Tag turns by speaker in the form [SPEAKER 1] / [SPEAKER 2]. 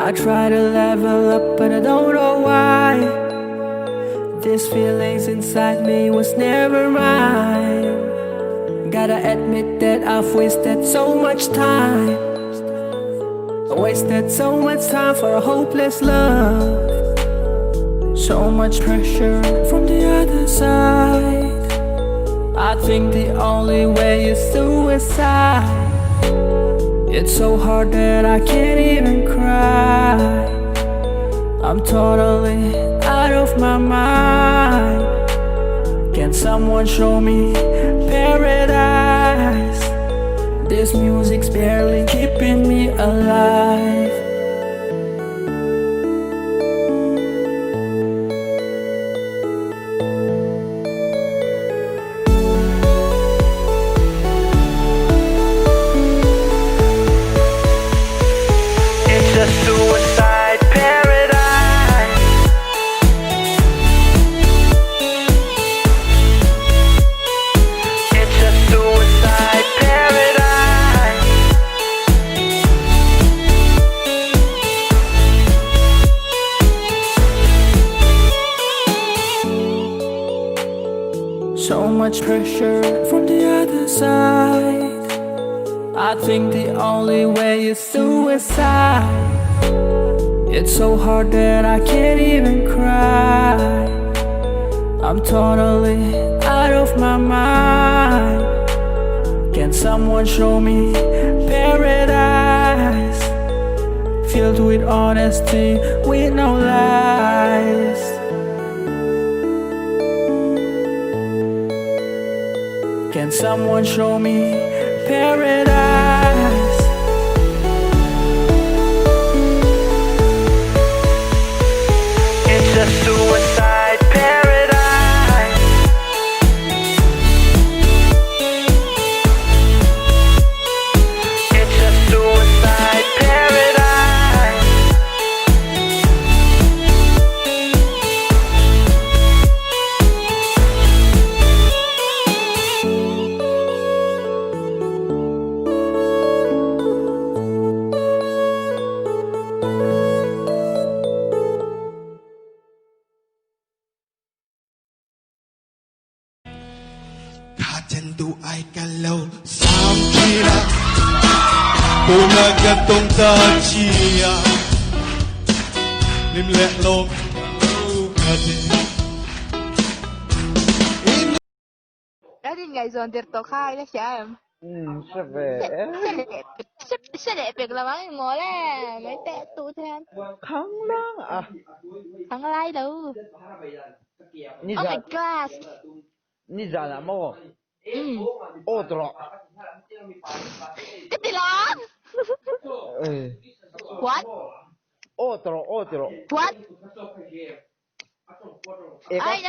[SPEAKER 1] I try to level up, but I don't know why. These feelings inside me was never mine. Gotta admit that I've wasted so much time. I wasted so much time for a hopeless love. So much pressure from the other side. I think the only way is suicide. It's so hard that I can't even cry. I'm totally out of my mind. Can someone show me paradise? This music's barely keeping me alive. It's a suicide paradise. It's a suicide paradise. So much pressure from the other side. I think the only way is suicide. It's so hard that I can't even cry. I'm totally out of my mind. Can someone show me paradise? Filled with honesty, with no lies. Can someone show me paradise? It's a suicide paradise. It's a suicide paradise.
[SPEAKER 2] Kajan du'ay kalau samkira Pumagatong tachia Limlek lom kati
[SPEAKER 3] Đã đi ngày dồn tiệc tổ khai đó chị em.
[SPEAKER 4] Sẽ về
[SPEAKER 3] Sẽ đẹp việc là mấy ngồi đó mấy tệ tụ thêm
[SPEAKER 4] kháng lang à
[SPEAKER 3] thằng lai đâu.
[SPEAKER 4] Ni
[SPEAKER 3] Oh my
[SPEAKER 4] za
[SPEAKER 3] god.
[SPEAKER 4] ni za na mo otro
[SPEAKER 3] Cái gì đó? What?
[SPEAKER 4] otro
[SPEAKER 3] What?
[SPEAKER 4] Eka
[SPEAKER 3] Ai